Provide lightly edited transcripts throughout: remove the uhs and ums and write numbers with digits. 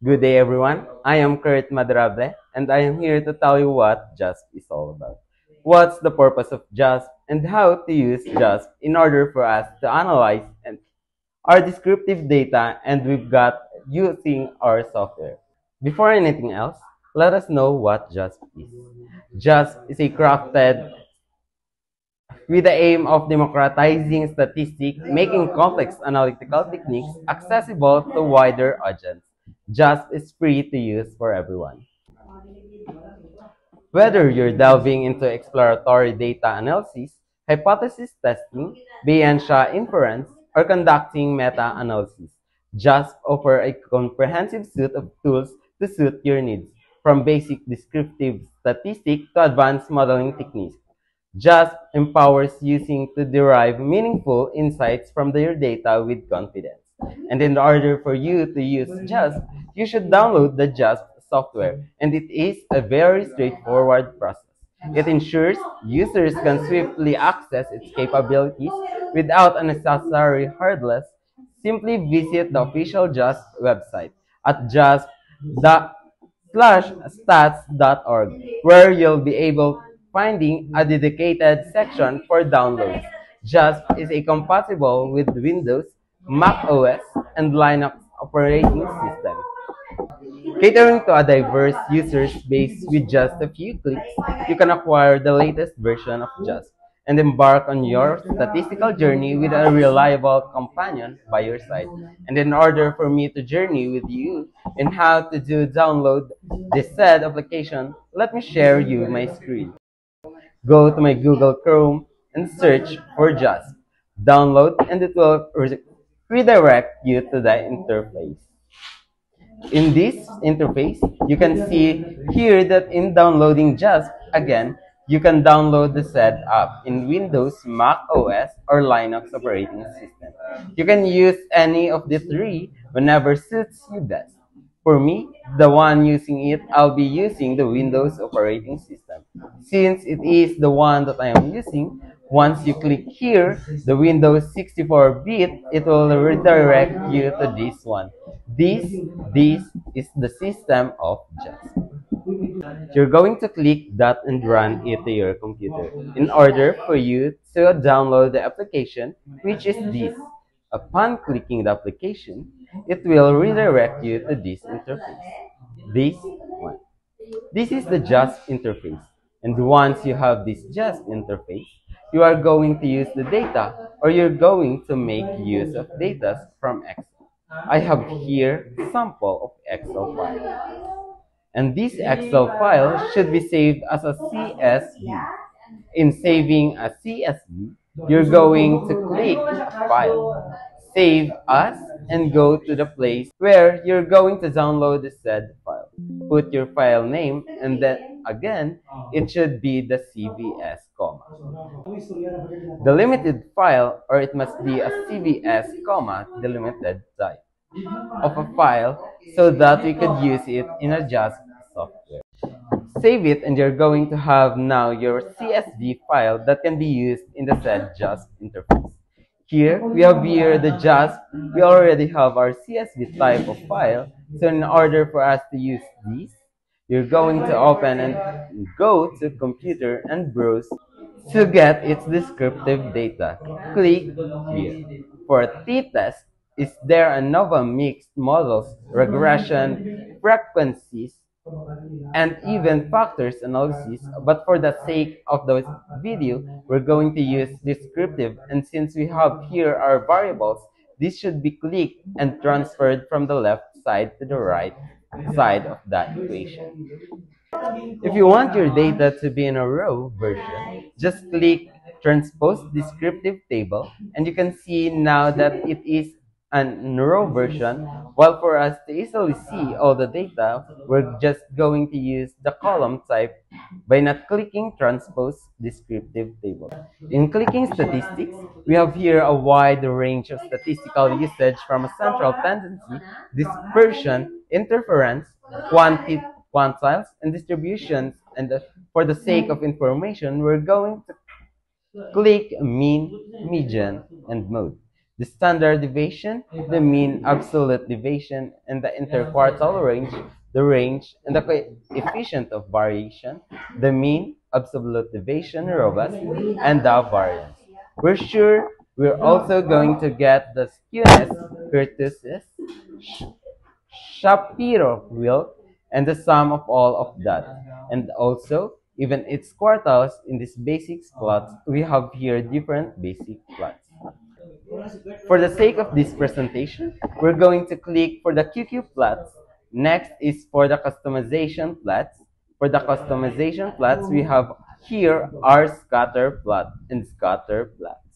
Good day, everyone. I am Kurt Madrable, and I am here to tell you what JASP is all about. What's the purpose of JASP, and how to use JASP in order for us to analyze and our descriptive data and we've got using our software. Before anything else, let us know what JASP is. JASP is a crafted with the aim of democratizing statistics, making complex analytical techniques accessible to wider audience. JASP is free to use for everyone. Whether you're delving into exploratory data analysis, hypothesis testing, Bayesian inference, or conducting meta-analysis, JASP offers a comprehensive suite of tools to suit your needs, from basic descriptive statistics to advanced modeling techniques. JASP empowers using to derive meaningful insights from your data with confidence. And in order for you to use JASP, you should download the JASP software, and it is a very straightforward process. It ensures users can swiftly access its capabilities without unnecessary hurdles. Simply visit the official JASP website at jasp.stats.org, where you'll be able finding a dedicated section for downloads. JASP is a compatible with Windows, Mac OS, and Linux operating system. Catering to a diverse user base with just a few clicks, you can acquire the latest version of JASP and embark on your statistical journey with a reliable companion by your side. And in order for me to journey with you in how to download this said application, let me share you my screen. Go to my Google Chrome and search for JASP. Download and it will redirect you to the interface. In this interface, you can see here that in downloading JASP, again, you can download the said app in Windows, Mac OS, or Linux operating system. You can use any of the three whenever suits you best. For me, the one using it, I'll be using the Windows operating system. Since it is the one that I am using, once you click here, the Windows 64-bit, it will redirect you to this one. This, this is the system of JASP. You're going to click that and run it to your computer in order for you to download the application, which is this. Upon clicking the application, it will redirect you to this interface. This one. This is the JASP interface. And once you have this JASP interface, you are going to use the data or you're going to make use of data from Excel. I have here a sample of Excel file. And this Excel file should be saved as a CSV. In saving a CSV, you're going to click File, Save As, and go to the place where you're going to download the said file. Put your file name, and then again, it should be the CVS, comma. The limited file, or it must be a CVS, comma, delimited type of a file so that we could use it in a JASP software. Save it and you're going to have now your CSV file that can be used in the said JASP interface. Here, we have here the JASP. We already have our CSV type of file. So in order for us to use these, you're going to open and go to computer and browse to get its descriptive data. Click here. For t-test, is there ANOVA mixed models, regression, frequencies, and even factors analysis, but for the sake of the video, we're going to use descriptive, and since we have here our variables, this should be clicked and transferred from the left side to the right side of that equation. If you want your data to be in a row version, just click transpose descriptive table, and you can see now that it is an row version. While for us to easily see all the data, we're just going to use the column type by not clicking transpose descriptive table. In clicking statistics, we have here a wide range of statistical usage from a central tendency, dispersion, interference, quantiles, and distributions. And for the sake of information, we're going to click mean, median, and mode. the standard deviation, the mean absolute deviation, and the interquartile range, the range, and the coefficient of variation, the mean absolute deviation, robust, and the variance. We're sure we're also going to get the skewness, kurtosis, Shapiro will, and the sum of all of that. And also, even its quartiles in these basic plots, we have here different basic plots. For the sake of this presentation, we're going to click for the QQ plots. Next is for the customization plots. For the customization plots, we have here our scatter plot and scatter plots.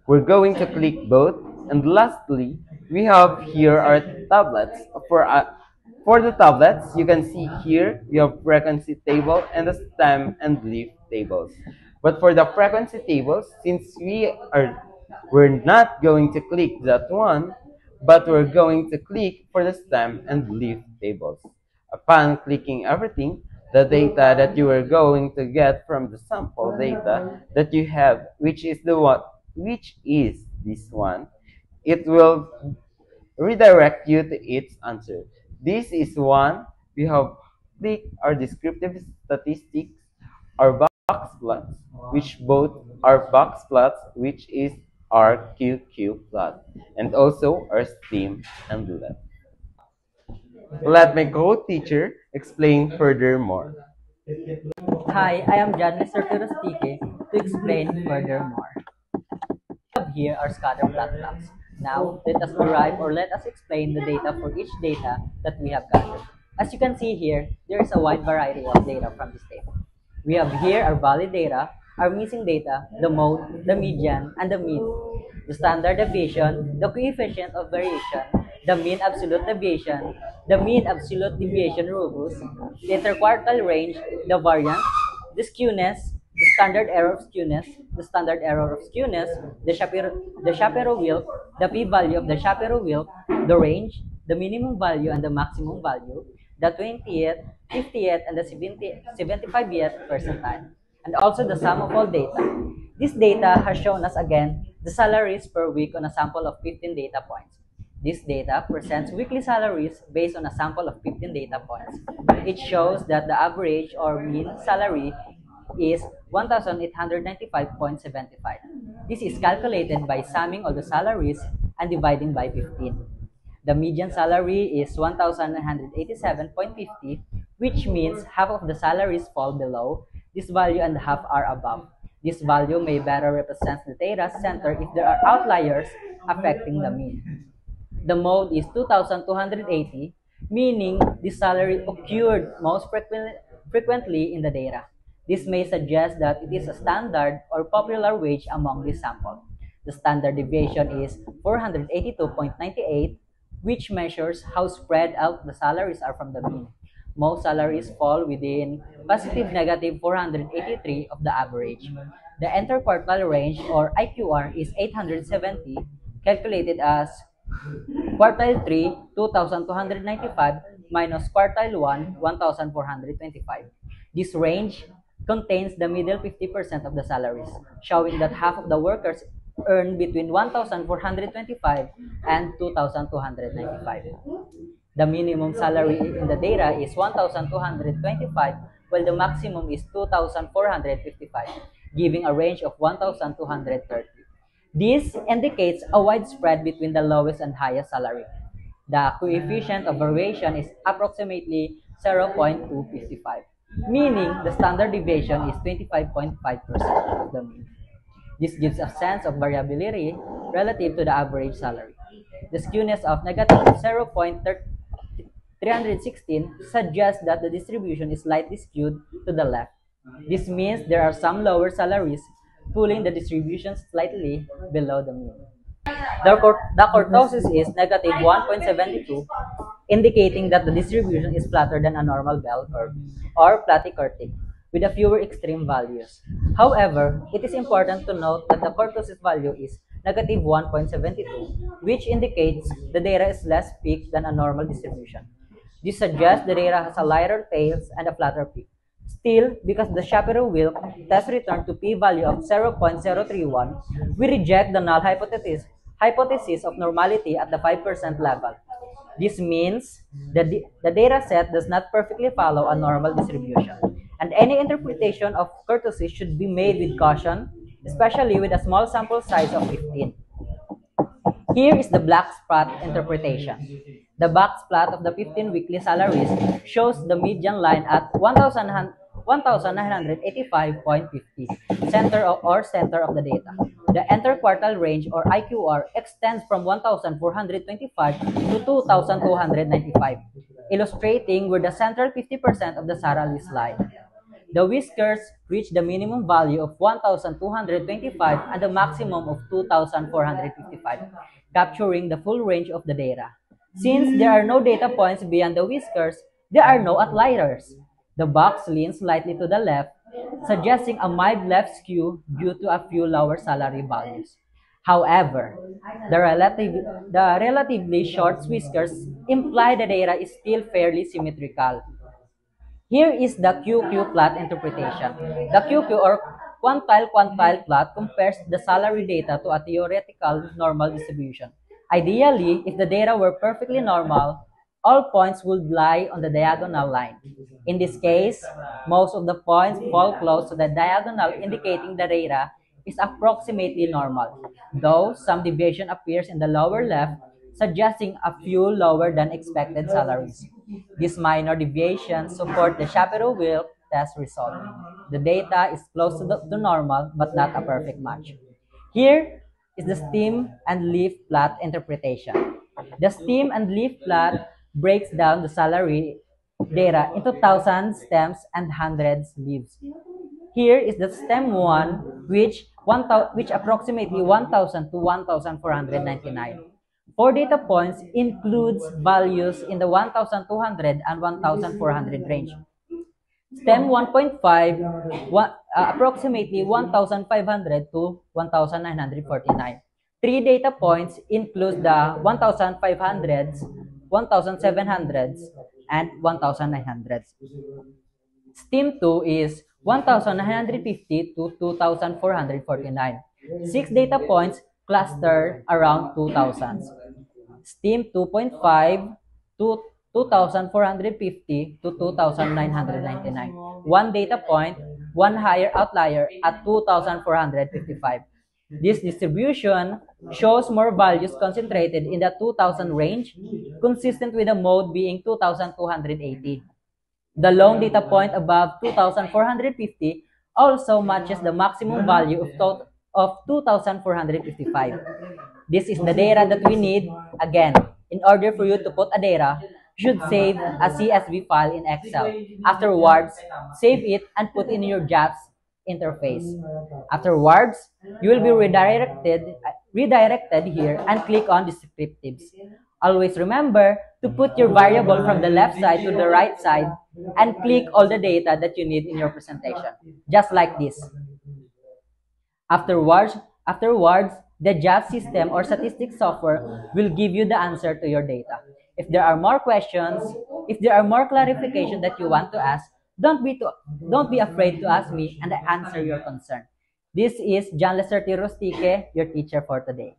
We're going to click both. And lastly, we have here our tablets. For the tablets, you can see here we have frequency table and the stem and leaf tables. But for the frequency tables, since we're not going to click that one, but we're going to click for the stem and leaf tables. Upon clicking everything, the data that you are going to get from the sample data that you have, which is this one, it will redirect you to its answer. This is one. We have clicked our descriptive statistics, our box plots, which both are box plots, which is our QQ plot, and also our STEAM and LET. Let my co-teacher explain furthermore. Hi, I am John Mr. Turostique to explain furthermore. We have here our scatter plot blocks. Now, let us derive or let us explain the data for each data that we have gathered. As you can see here, there is a wide variety of data from this table. We have here our valid data, our missing data, the mode, the median, and the mean, the standard deviation, the coefficient of variation, the mean absolute deviation, the mean absolute deviation robust, the interquartile range, the variance, the skewness, the standard error of skewness, the standard error of skewness, the Shapiro-Wilk, the p-value of the Shapiro-Wilk, the range, the minimum value and the maximum value, the 20th, 50th, and the 75th percentile, and also the sum of all data. This data has shown us again the salaries per week on a sample of 15 data points. This data presents weekly salaries based on a sample of 15 data points. It shows that the average or mean salary is 1,895.75. This is calculated by summing all the salaries and dividing by 15. The median salary is 1,987.50, which means half of the salaries fall below this value and half are above. This value may better represent the data center if there are outliers affecting the mean. The mode is 2,280, meaning the salary occurred most frequently in the data. This may suggest that it is a standard or popular wage among this sample. The standard deviation is 482.98, which measures how spread out the salaries are from the mean. Most salaries fall within positive negative 483 of the average. The interquartile range or IQR is 870, calculated as quartile 3, 2,295 minus quartile 1, 1,425. This range contains the middle 50% of the salaries, showing that half of the workers earn between 1,425 and 2,295. The minimum salary in the data is 1,225, while the maximum is 2,455, giving a range of 1,230. This indicates a wide spread between the lowest and highest salary. The coefficient of variation is approximately 0.255, meaning the standard deviation is 25.5% of the mean. This gives a sense of variability relative to the average salary. The skewness of negative 0.316 suggests that the distribution is slightly skewed to the left. This means there are some lower salaries, pulling the distribution slightly below the mean. The kurtosis is negative 1.72, indicating that the distribution is flatter than a normal bell curve, or platykurtic, with a fewer extreme values. However, it is important to note that the kurtosis value is negative 1.72, which indicates the data is less peaked than a normal distribution. This suggests the data has a lighter tails and a flatter peak. Still, because the Shapiro-Wilk test returned to p-value of 0.031, we reject the null hypothesis of normality at the 5% level. This means that the data set does not perfectly follow a normal distribution, and any interpretation of kurtosis should be made with caution, especially with a small sample size of 15. Here is the black spot interpretation. The box plot of the 15 weekly salaries shows the median line at 1,985.50, center of the data. The interquartile range or IQR extends from 1,425 to 2,295, illustrating where the central 50% of the salaries lie. The whiskers reach the minimum value of 1,225 and the maximum of 2,455, capturing the full range of the data. Since there are no data points beyond the whiskers, there are no outliers. The box leans slightly to the left, suggesting a mild left skew due to a few lower salary values. However, the relatively short whiskers imply the data is still fairly symmetrical. Here is the QQ plot interpretation. The QQ or quantile plot compares the salary data to a theoretical normal distribution. Ideally, if the data were perfectly normal, all points would lie on the diagonal line. In this case, most of the points fall close to the diagonal, indicating the data is approximately normal, though some deviation appears in the lower left, suggesting a few lower than expected salaries. These minor deviations support the Shapiro-Wilk test result. The data is close to normal, but not a perfect match. Here is the stem and leaf plot interpretation. The stem and leaf plot breaks down the salary data into thousands stems and hundreds leaves. Here is the stem 1, which approximately 1,000 to 1,499. 4 data points includes values in the 1,200 and 1,400 range. STEM 1.5, approximately 1,500 to 1,949. 3 data points include the 1,500s, 1,700s, and 1,900s. STEM 2 is 1,950 to 2,449. 6 data points clustered around 2,000s. STEM 2.5 to 2,450 to 2,999. 1 data point, 1 higher outlier at 2,455. This distribution shows more values concentrated in the 2,000 range, consistent with the mode being 2,280. The long data point above 2,450 also matches the maximum value of 2,455. This is the data that we need. Again, in order for you to put a data, you should save a CSV file in Excel. Afterwards, save it and put in your JAX interface. Afterwards, you will be redirected here and click on descriptives. Always remember to put your variable from the left side to the right side and click all the data that you need in your presentation, just like this. Afterwards, the JAX system or statistics software will give you the answer to your data. If there are more questions, if there are more clarification that you want to ask, don't be afraid to ask me and I answer your concern. This is John Lester T. Rostique, your teacher for today.